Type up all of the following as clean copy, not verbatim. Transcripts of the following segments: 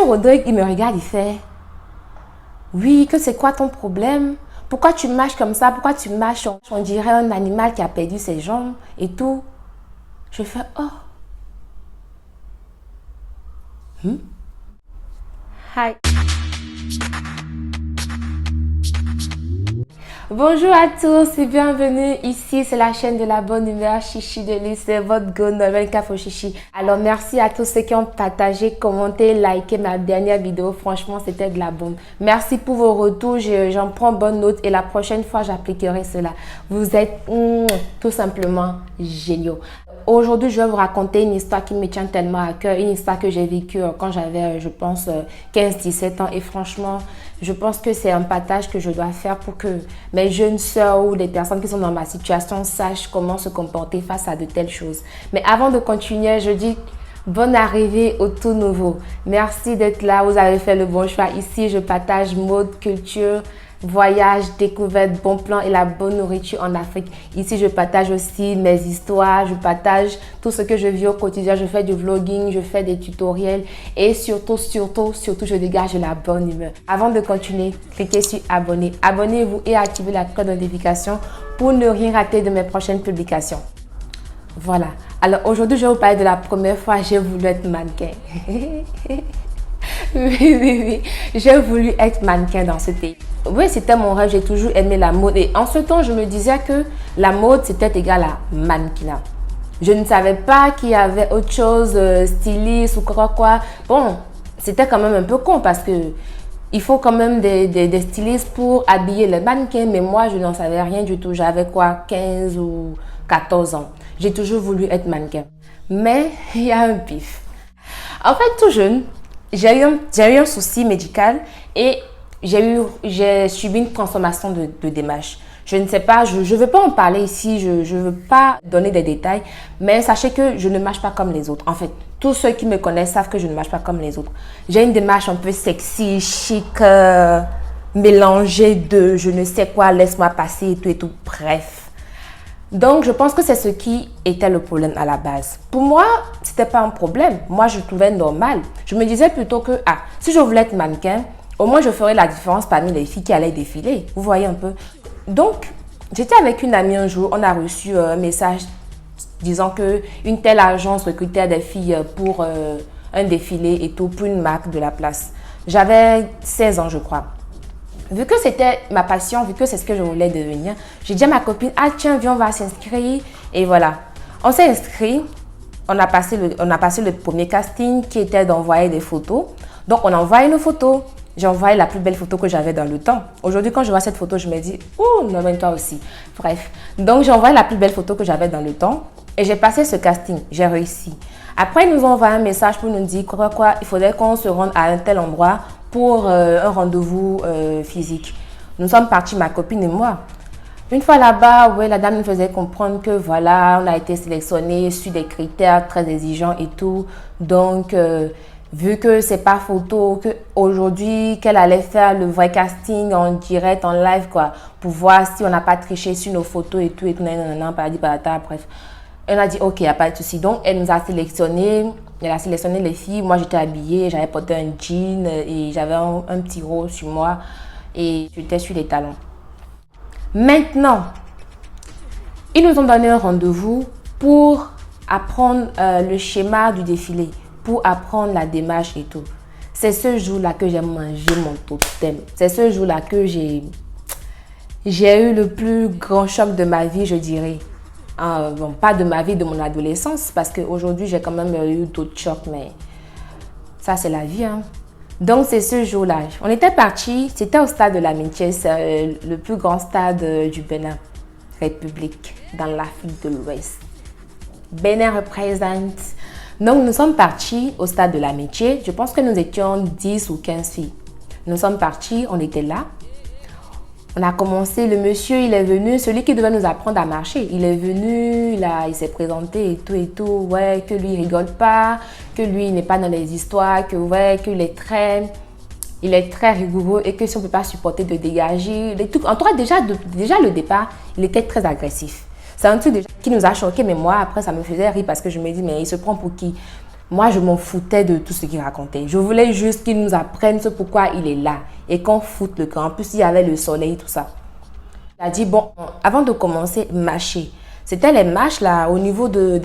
Rodrigue, il me regarde, il fait, oui, que c'est quoi ton problème? Pourquoi tu marches comme ça? Pourquoi tu marches? On dirait un animal qui a perdu ses jambes et tout. Je fais, oh. Hi. Bonjour à tous et bienvenue ici, c'est la chaîne de la bonne humeur Chichi de Lise, c'est votre go Noël Café Chichi. Alors merci à tous ceux qui ont partagé, commenté, liké ma dernière vidéo, franchement c'était de la bombe. Merci pour vos retours, j'en prends bonne note et la prochaine fois j'appliquerai cela. Vous êtes tout simplement géniaux. Aujourd'hui, je vais vous raconter une histoire qui me tient tellement à cœur, une histoire que j'ai vécue quand j'avais, je pense, 15-17 ans. Et franchement, je pense que c'est un partage que je dois faire pour que mes jeunes sœurs ou les personnes qui sont dans ma situation sachent comment se comporter face à de telles choses. Mais avant de continuer, je dis bonne arrivée au tout nouveau. Merci d'être là, vous avez fait le bon choix. Ici, je partage mode, culture, voyage, découverte, bons plans et la bonne nourriture en Afrique. Ici, je partage aussi mes histoires, je partage tout ce que je vis au quotidien. Je fais du vlogging, je fais des tutoriels et surtout, je dégage de la bonne humeur. Avant de continuer, cliquez sur abonner. Abonnez-vous et activez la cloche de notification pour ne rien rater de mes prochaines publications. Voilà. Alors aujourd'hui, je vais vous parler de la première fois que j'ai voulu être mannequin. Oui. J'ai voulu être mannequin dans ce pays. Oui, c'était mon rêve, j'ai toujours aimé la mode. Et en ce temps, je me disais que la mode, c'était égal à mannequinat. Je ne savais pas qu'il y avait autre chose, styliste ou quoi. Bon, c'était quand même un peu con parce que il faut quand même des stylistes pour habiller les mannequins. Mais moi, je n'en savais rien du tout. J'avais quoi, 15 ou 14 ans. J'ai toujours voulu être mannequin. Mais il y a un pif. En fait, tout jeune, j'ai eu un souci médical et j'ai subi une transformation de démarche. Je ne sais pas, je ne veux pas en parler ici, je ne veux pas donner des détails, mais sachez que je ne marche pas comme les autres. En fait, tous ceux qui me connaissent savent que je ne marche pas comme les autres. J'ai une démarche un peu sexy, chic, mélangée de je ne sais quoi, laisse-moi passer et tout, bref. Donc, je pense que c'est ce qui était le problème à la base. Pour moi, ce n'était pas un problème. Moi, je trouvais normal. Je me disais plutôt que, si je voulais être mannequin, au moins, je ferais la différence parmi les filles qui allaient défiler. Vous voyez un peu. Donc, j'étais avec une amie un jour. On a reçu un message disant qu'une telle agence recrutait des filles pour un défilé et tout, pour une marque de la place. J'avais 16 ans, je crois. Vu que c'était ma passion, vu que c'est ce que je voulais devenir, j'ai dit à ma copine, tiens, viens, on va s'inscrire. Et voilà, on s'est inscrit, on a passé le premier casting qui était d'envoyer des photos. Donc, on a envoyé nos photos. J'ai envoyé la plus belle photo que j'avais dans le temps. Aujourd'hui, quand je vois cette photo, je me dis, non, mais toi aussi. Bref, donc j'ai envoyé la plus belle photo que j'avais dans le temps et j'ai passé ce casting, j'ai réussi. Après, ils nous ont envoyé un message pour nous dire quoi, il faudrait qu'on se rende à un tel endroit pour un rendez-vous physique. Nous sommes partis, ma copine et moi. Une fois là-bas, la dame nous faisait comprendre que voilà, on a été sélectionnés sur des critères très exigeants et tout. Donc, vu que c'est pas photo, qu'aujourd'hui, qu'elle allait faire le vrai casting en direct, en live, quoi, pour voir si on n'a pas triché sur nos photos et tout, bref. Elle a dit, ok, il n'y a pas de souci. Donc, elle nous a sélectionnés. Elle a sélectionné les filles. Moi, j'étais habillée. J'avais porté un jean et j'avais un petit rose sur moi. Et j'étais sur les talons. Maintenant, ils nous ont donné un rendez-vous pour apprendre le schéma du défilé, pour apprendre la démarche et tout. C'est ce jour-là que j'ai mangé mon totem. C'est ce jour-là que j'ai eu le plus grand choc de ma vie, je dirais. Bon, pas de ma vie, de mon adolescence, parce qu'aujourd'hui, j'ai quand même eu d'autres chocs, mais ça, c'est la vie. Donc, c'est ce jour-là. On était partis, c'était au stade de l'Amitié, c'est le plus grand stade du Bénin, République, dans l'Afrique de l'Ouest. Bénin représente. Donc, nous sommes partis au stade de l'Amitié. Je pense que nous étions 10 ou 15 filles. Nous sommes partis, on était là. On a commencé, le monsieur, il est venu, celui qui devait nous apprendre à marcher. Il est venu, il s'est présenté et tout, que lui, il rigole pas, que lui, il n'est pas dans les histoires, qu'il est très rigoureux et que si on ne peut pas supporter de dégager, en tout cas, déjà le départ, il était très agressif. C'est un truc déjà qui nous a choqués, mais moi, après, ça me faisait rire parce que je me dis, mais il se prend pour qui? Moi, je m'en foutais de tout ce qu'il racontait. Je voulais juste qu'il nous apprenne ce pourquoi il est là et qu'on foute le camp. En plus, il y avait le soleil, tout ça. Il a dit, bon, avant de commencer, mâcher. C'était les mâches là, au niveau des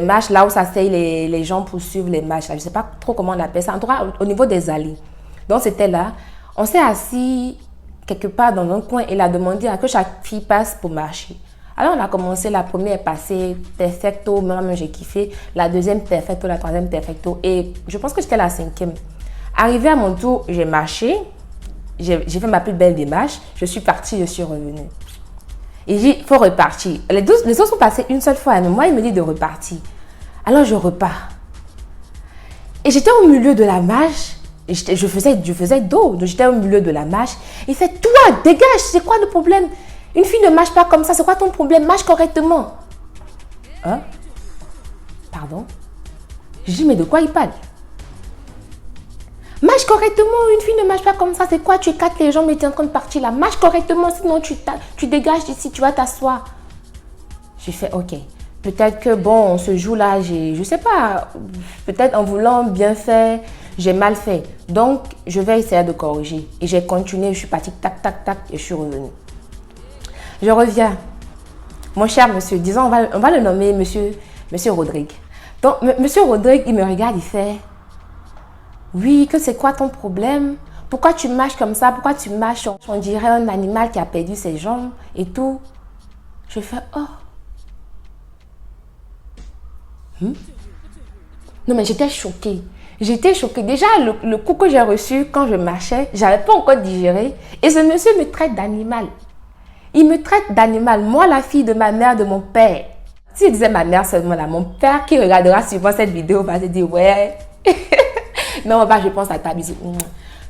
mâches, là où s'asseyent les gens pour suivre les mâches. Là. Je ne sais pas trop comment on appelle ça. En tout cas, au niveau des allées. Donc, c'était là. On s'est assis quelque part dans un coin et il a demandé à que chaque fille passe pour marcher. Alors, on a commencé, la première est passée perfecto, moi-même j'ai kiffé. La deuxième perfecto, la troisième perfecto. Et je pense que j'étais la cinquième. Arrivé à mon tour, j'ai marché. J'ai fait ma plus belle démarche. Je suis partie, je suis revenue. Il dit, il faut repartir. Les autres sont passés une seule fois, mais moi, il me dit de repartir. Alors, je repars. Et j'étais au milieu de la marche. Je faisais dos. Donc, j'étais au milieu de la marche. Il fait, toi, dégage, c'est quoi le problème? Une fille ne marche pas comme ça, c'est quoi ton problème? Marche correctement. Hein? Pardon? Je dis, mais de quoi il parle? Marche correctement, une fille ne marche pas comme ça, c'est quoi? Tu écartes les jambes et tu es en train de partir là. Marche correctement, sinon tu dégages d'ici, tu vas t'asseoir. J'ai fait, ok. Peut-être que, bon, ce jour-là, je sais pas, peut-être en voulant bien faire, j'ai mal fait. Donc, je vais essayer de corriger. Et j'ai continué, je suis partie, tac, tac, tac, et je suis revenue. Je reviens. Mon cher monsieur, disons, on va le nommer monsieur Rodrigue. Donc, monsieur Rodrigue, il me regarde, il fait, oui, que c'est quoi ton problème? Pourquoi tu marches comme ça? Pourquoi tu marches? On dirait un animal qui a perdu ses jambes et tout. Je fais, oh. Non, mais j'étais choquée. J'étais choquée. Déjà, le coup que j'ai reçu quand je marchais, je n'avais pas encore digéré. Et ce monsieur me traite d'animal. Il me traite d'animal. Moi, la fille de ma mère, de mon père. S'il disait ma mère seulement là, mon père qui regardera souvent cette vidéo va se dire, ouais. Non, bah, je pense à ta bisou.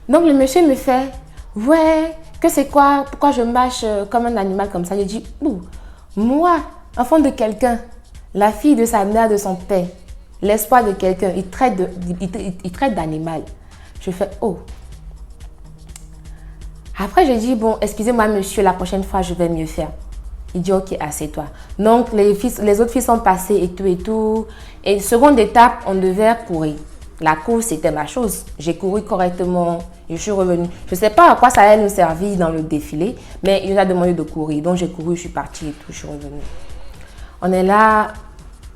Donc, le monsieur me fait, ouais, que c'est quoi? Pourquoi je marche comme un animal comme ça? Je dis, moi, enfant de quelqu'un, la fille de sa mère, de son père, l'espoir de quelqu'un, il traite d'animal. Je fais, oh. Après, je dis, bon, excusez-moi, monsieur, la prochaine fois, je vais mieux faire. Il dit, ok, assieds-toi. Donc, les autres filles sont passées et tout et tout. Et seconde étape, on devait courir. La course, c'était ma chose. J'ai couru correctement, je suis revenue. Je ne sais pas à quoi ça allait nous servir dans le défilé, mais il nous a demandé de courir. Donc, j'ai couru, je suis partie et tout, je suis revenue. On est là.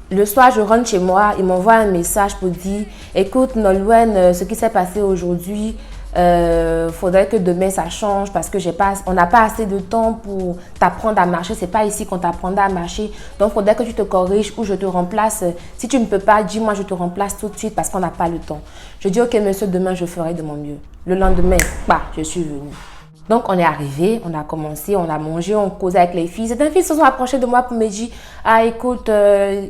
Le soir, je rentre chez moi, il m'envoie un message pour dire, écoute, Nolwenn, ce qui s'est passé aujourd'hui, faudrait que demain ça change parce que on n'a pas assez de temps pour t'apprendre à marcher. C'est pas ici qu'on t'apprendra à marcher. Donc, faudrait que tu te corriges ou je te remplace. Si tu ne peux pas, dis-moi, je te remplace tout de suite parce qu'on n'a pas le temps. Je dis, ok, monsieur, demain, je ferai de mon mieux. Le lendemain, je suis venue. Donc, on est arrivé, on a commencé, on a mangé, on causait avec les filles. Certaines filles se sont approchées de moi pour me dire, ah, écoute,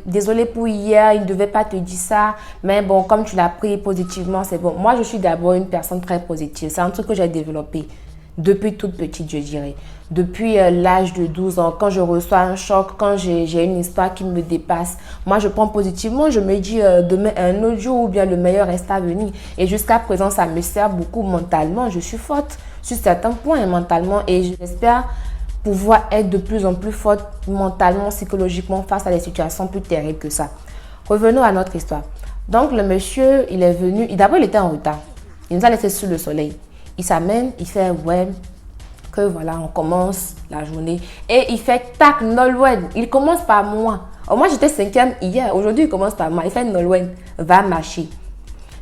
désolé pour hier, il ne devait pas te dire ça. Mais bon, comme tu l'as pris positivement, c'est bon. Moi, je suis d'abord une personne très positive. C'est un truc que j'ai développé depuis toute petite, je dirais. Depuis l'âge de 12 ans, quand je reçois un choc, quand j'ai une histoire qui me dépasse, moi, je prends positivement. Je me dis, demain, un autre jour, ou bien le meilleur reste à venir. Et jusqu'à présent, ça me sert beaucoup mentalement. Je suis forte sur certains points mentalement et j'espère pouvoir être de plus en plus forte mentalement, psychologiquement face à des situations plus terribles que ça. Revenons à notre histoire. Donc le monsieur, il est venu, d'abord il était en retard. Il nous a laissé sous le soleil. Il s'amène, il fait ouais, que voilà, on commence la journée. Et il fait tac, Nolwenn. Il commence par moi. Moi j'étais cinquième hier, aujourd'hui il commence par moi. Il fait Nolwenn, va marcher.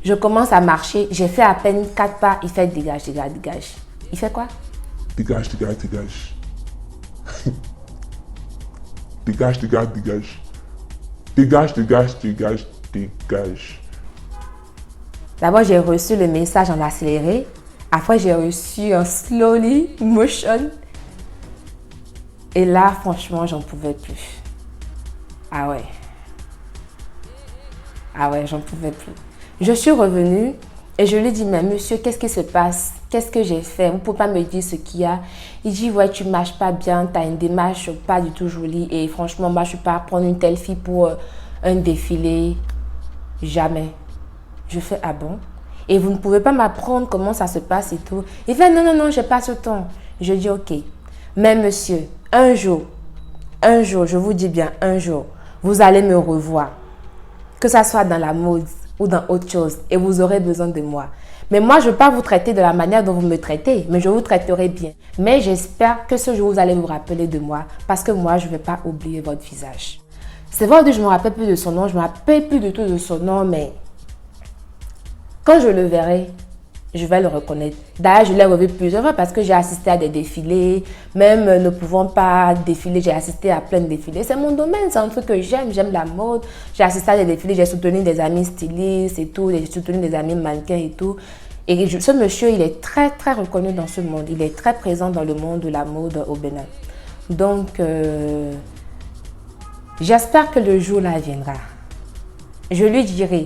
Je commence à marcher, j'ai fait à peine 4 pas, il fait dégage, dégage, dégage. Il fait quoi? Dégage, dégage, dégage. Dégage, dégage, dégage. Dégage, dégage, dégage, dégage. D'abord, j'ai reçu le message en accéléré. Après, j'ai reçu en slowly motion. Et là, franchement, j'en pouvais plus. Ah ouais. Ah ouais, j'en pouvais plus. Je suis revenue et je lui ai dit, mais monsieur, qu'est-ce qui se passe? Qu'est-ce que j'ai fait? Vous ne pouvez pas me dire ce qu'il y a. Il dit, ouais, tu ne marches pas bien, tu as une démarche pas du tout jolie. Et franchement, moi, je ne suis pas prendre une telle fille pour un défilé. Jamais. Je fais, ah bon? Et vous ne pouvez pas m'apprendre comment ça se passe et tout. Il fait, non, non, non, je n'ai pas ce temps. Je dis, ok. Mais monsieur, un jour, je vous dis bien, un jour, vous allez me revoir. que ça soit dans la mode ou dans autre chose, et vous aurez besoin de moi. Mais moi, je ne vais pas vous traiter de la manière dont vous me traitez, mais je vous traiterai bien. Mais j'espère que ce jour, vous allez vous rappeler de moi, parce que moi, je ne vais pas oublier votre visage. C'est vrai que je ne me rappelle plus de son nom, je ne me rappelle plus du tout de son nom, mais quand je le verrai, je vais le reconnaître. D'ailleurs, je l'ai revu plusieurs fois parce que j'ai assisté à des défilés. Même ne pouvant pas défiler, j'ai assisté à plein de défilés. C'est mon domaine, c'est un truc que j'aime. J'aime la mode. J'ai assisté à des défilés, j'ai soutenu des amis stylistes et tout. J'ai soutenu des amis mannequins et tout. Et ce monsieur, il est très, très reconnu dans ce monde. Il est très présent dans le monde de la mode au Bénin. Donc, j'espère que le jour-là viendra. Je lui dirai,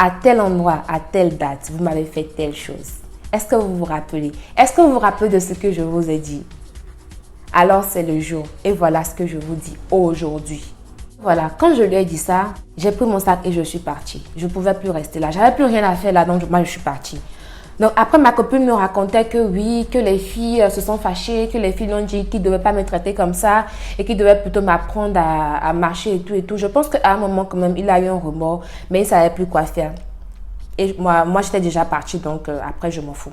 à tel endroit, à telle date, vous m'avez fait telle chose. Est-ce que vous vous rappelez? Est-ce que vous vous rappelez de ce que je vous ai dit? Alors c'est le jour. Et voilà ce que je vous dis aujourd'hui. Voilà, quand je lui ai dit ça, j'ai pris mon sac et je suis partie. Je ne pouvais plus rester là. J'avais plus rien à faire là, donc moi je suis partie. Donc après, ma copine me racontait que oui, que les filles se sont fâchées, que les filles l'ont dit qu'ils ne devaient pas me traiter comme ça et qu'ils devaient plutôt m'apprendre à marcher et tout et tout. Je pense qu'à un moment quand même, il a eu un remords, mais il ne savait plus quoi faire. Et moi j'étais déjà partie, donc après, je m'en fous.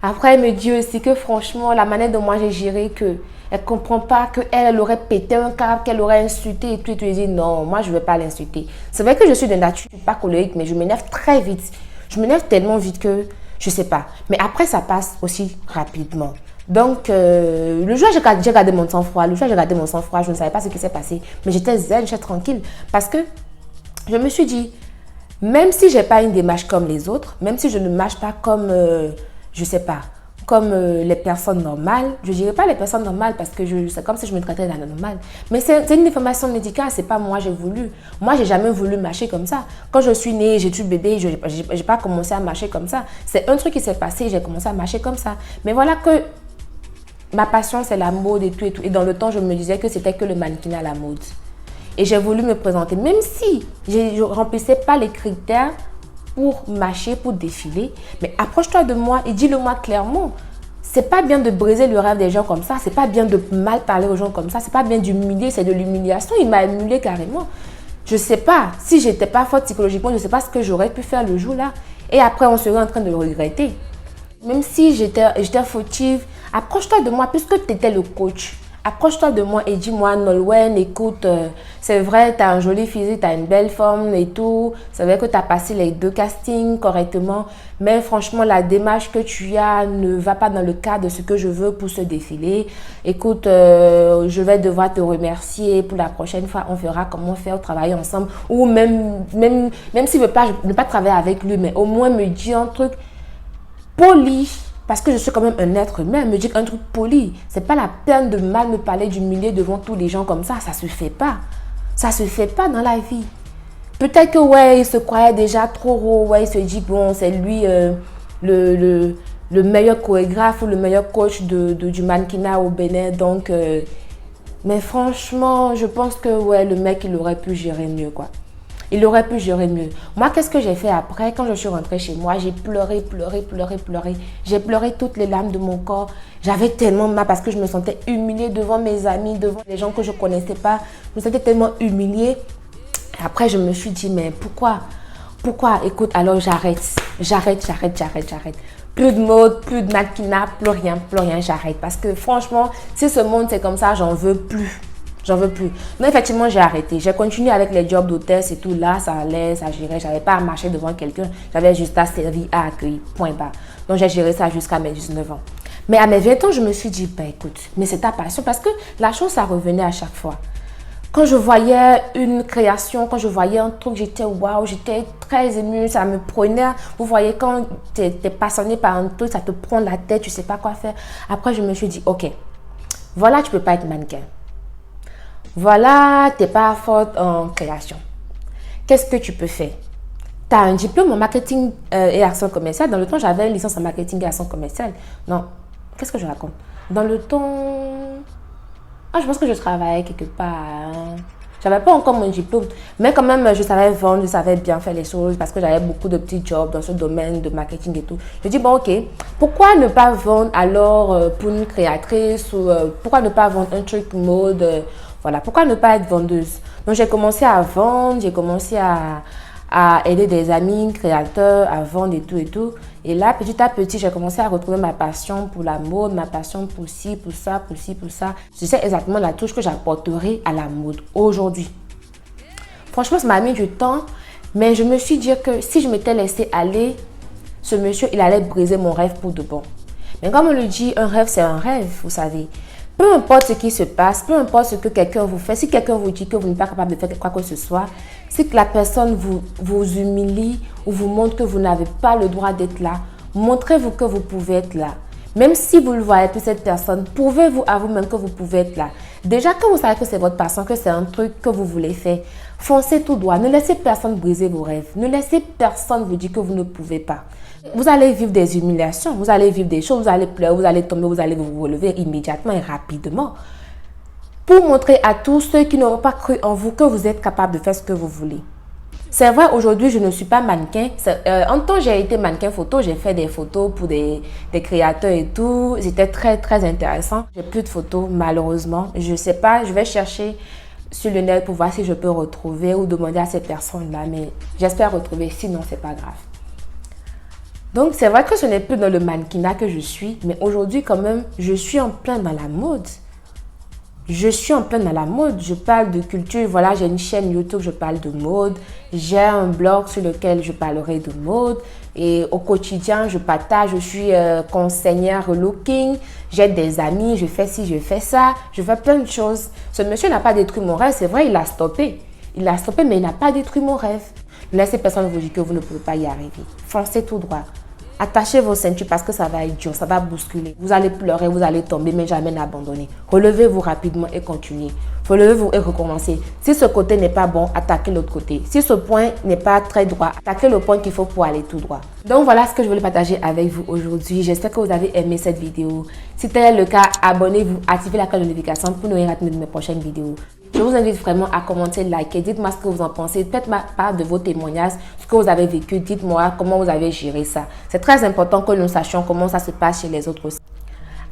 Après, elle me dit aussi que franchement, la manière dont moi j'ai géré, qu'elle ne comprend pas qu'elle aurait pété un câble, qu'elle aurait insulté et tout. Et tout. Je dis non, moi je ne vais pas l'insulter. C'est vrai que je suis de nature pas colérique, mais je m'énerve très vite. Je m'énerve tellement vite que je ne sais pas. Mais après, ça passe aussi rapidement. Donc, le jour, j'ai gardé mon sang-froid. Le jour, j'ai gardé mon sang-froid. Je ne savais pas ce qui s'est passé. Mais j'étais zen, j'étais tranquille. Parce que je me suis dit, même si je n'ai pas une démarche comme les autres, même si je ne marche pas comme, je ne sais pas, comme les personnes normales, je ne dirais pas les personnes normales parce que c'est comme si je me traitais d'anormale. Mais c'est une déformation médicale, c'est pas moi j'ai voulu. Moi, j'ai jamais voulu marcher comme ça. Quand je suis née, j'ai tué bébé, je n'ai pas commencé à marcher comme ça. C'est un truc qui s'est passé, j'ai commencé à marcher comme ça. Mais voilà que ma passion, c'est la mode et tout et tout. Et dans le temps, je me disais que c'était que le mannequinat à la mode. Et j'ai voulu me présenter, même si je ne remplissais pas les critères pour marcher, pour défiler, mais approche-toi de moi et dis-le-moi clairement. C'est pas bien de briser le rêve des gens comme ça, c'est pas bien de mal parler aux gens comme ça, c'est pas bien d'humilier, c'est de l'humiliation. Il m'a humilié carrément. Je sais pas, si j'étais pas forte psychologiquement, je sais pas ce que j'aurais pu faire le jour-là. Et après, on serait en train de le regretter. Même si j'étais fautive, approche-toi de moi puisque tu étais le coach. Approche-toi de moi et dis-moi, Nolwenn, écoute, c'est vrai, tu as un joli physique, tu as une belle forme et tout. C'est vrai que tu as passé les 2 castings correctement. Mais franchement, la démarche que tu as ne va pas dans le cadre de ce que je veux pour ce défilé. Écoute, je vais devoir te remercier. Pour la prochaine fois, on verra comment faire travailler ensemble. Ou même s'il ne veut pas travailler avec lui, mais au moins me dire un truc poli. Parce que je suis quand même un être humain, me dit un truc poli. C'est pas la peine de mal me parler, d'humilier devant tous les gens comme ça. Ça se fait pas. Ça se fait pas dans la vie. Peut-être que ouais, il se croyait déjà trop haut. Ouais, il se dit bon, c'est lui le meilleur chorégraphe ou le meilleur coach du mannequinat au Bénin. Donc, mais franchement, je pense que ouais, le mec, il aurait pu gérer mieux quoi. Il aurait pu gérer mieux. Moi, qu'est-ce que j'ai fait après? Quand je suis rentrée chez moi, j'ai pleuré. J'ai pleuré toutes les larmes de mon corps. J'avais tellement mal parce que je me sentais humiliée devant mes amis, devant les gens que je ne connaissais pas. Je me sentais tellement humiliée. Après, je me suis dit, mais pourquoi? Écoute, alors j'arrête. Plus de mode, plus de mannequinat, plus rien, j'arrête. Parce que franchement, si ce monde c'est comme ça, j'en veux plus. Donc effectivement, j'ai arrêté. J'ai continué avec les jobs d'hôtesse et tout. Là, ça allait, ça gérait. J'avais pas à marcher devant quelqu'un. J'avais juste à servir, à accueillir. Point barre. Donc j'ai géré ça jusqu'à mes 19 ans. Mais à mes 20 ans, je me suis dit, ben écoute, mais c'est ta passion. Parce que la chose, ça revenait à chaque fois. Quand je voyais une création, quand je voyais un truc, j'étais waouh, j'étais très émue, ça me prenait. Vous voyez, quand tu es passionné par un truc, ça te prend la tête, tu sais pas quoi faire. Après, je me suis dit, ok, voilà, tu peux pas être mannequin. Voilà, tu n'es pas forte en création. Qu'est-ce que tu peux faire? Tu as un diplôme en marketing et action commerciale. Dans le temps, j'avais une licence en marketing et action commerciale. Non, qu'est-ce que je raconte? Dans le temps, je pense que je travaillais quelque part. Je n'avais pas encore mon diplôme, mais quand même, je savais vendre, je savais bien faire les choses parce que j'avais beaucoup de petits jobs dans ce domaine de marketing et tout. Je dis, bon, ok, pourquoi ne pas vendre alors pour une créatrice ou pourquoi ne pas vendre un truc mode Voilà, pourquoi ne pas être vendeuse? Donc j'ai commencé à vendre, j'ai commencé à aider des amis créateurs à vendre et tout et tout. Et là, petit à petit, j'ai commencé à retrouver ma passion pour la mode, ma passion pour ci, pour ça, pour ci, pour ça. Je sais exactement la touche que j'apporterai à la mode aujourd'hui. Franchement, ça m'a mis du temps, mais je me suis dit que si je m'étais laissé aller, ce monsieur, il allait briser mon rêve pour de bon. Mais comme on le dit, un rêve, c'est un rêve, vous savez. Peu importe ce qui se passe, peu importe ce que quelqu'un vous fait, si quelqu'un vous dit que vous n'êtes pas capable de faire quoi que ce soit, si la personne vous humilie ou vous montre que vous n'avez pas le droit d'être là, montrez-vous que vous pouvez être là. Même si vous ne voyez plus cette personne, prouvez-vous à vous-même que vous pouvez être là. Déjà que vous savez que c'est votre passion, que c'est un truc que vous voulez faire, foncez tout droit. Ne laissez personne briser vos rêves. Ne laissez personne vous dire que vous ne pouvez pas. Vous allez vivre des humiliations, vous allez vivre des choses, vous allez pleurer, vous allez tomber, vous allez vous relever immédiatement et rapidement. Pour montrer à tous ceux qui n'auront pas cru en vous que vous êtes capable de faire ce que vous voulez. C'est vrai, aujourd'hui, je ne suis pas mannequin. En temps, j'ai été mannequin photo. J'ai fait des photos pour des créateurs et tout. C'était très, très intéressant. J'ai plus de photos, malheureusement. Je ne sais pas, je vais chercher sur le net pour voir si je peux retrouver ou demander à ces personnes-là. Mais j'espère retrouver, sinon, c'est pas grave. Donc, c'est vrai que ce n'est plus dans le mannequinat que je suis. Mais aujourd'hui, quand même, je suis en plein dans la mode. Je suis en plein dans la mode, je parle de culture, voilà, j'ai une chaîne YouTube, je parle de mode, j'ai un blog sur lequel je parlerai de mode et au quotidien, je partage, je suis conseillère looking, j'ai des amis, je fais ci, je fais ça, je fais plein de choses. Ce monsieur n'a pas détruit mon rêve, c'est vrai, il a stoppé, mais il n'a pas détruit mon rêve. Ne laissez personne vous dire que vous ne pouvez pas y arriver, foncez tout droit. Attachez vos ceintures parce que ça va être dur, ça va bousculer. Vous allez pleurer, vous allez tomber, mais jamais n'abandonner. Relevez-vous rapidement et continuez. Relevez-vous et recommencez. Si ce côté n'est pas bon, attaquez l'autre côté. Si ce point n'est pas très droit, attaquez le point qu'il faut pour aller tout droit. Donc voilà ce que je voulais partager avec vous aujourd'hui. J'espère que vous avez aimé cette vidéo. Si tel est le cas, abonnez-vous, activez la cloche de notification pour ne rien rater de mes prochaines vidéos. Je vous invite vraiment à commenter, liker, dites-moi ce que vous en pensez, faites-moi part de vos témoignages, ce que vous avez vécu, dites-moi comment vous avez géré ça. C'est très important que nous sachions comment ça se passe chez les autres aussi.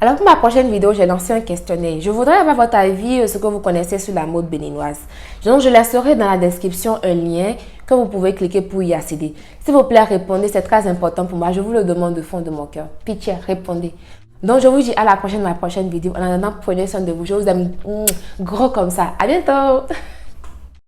Alors pour ma prochaine vidéo, j'ai lancé un questionnaire. Je voudrais avoir votre avis, ce que vous connaissez sur la mode béninoise. Donc je laisserai dans la description un lien que vous pouvez cliquer pour y accéder. S'il vous plaît, répondez, c'est très important pour moi. Je vous le demande de fond de mon cœur. Pitié, répondez. Donc, je vous dis à la prochaine, ma prochaine vidéo. En attendant, prenez soin de vous. Je vous aime gros comme ça. À bientôt!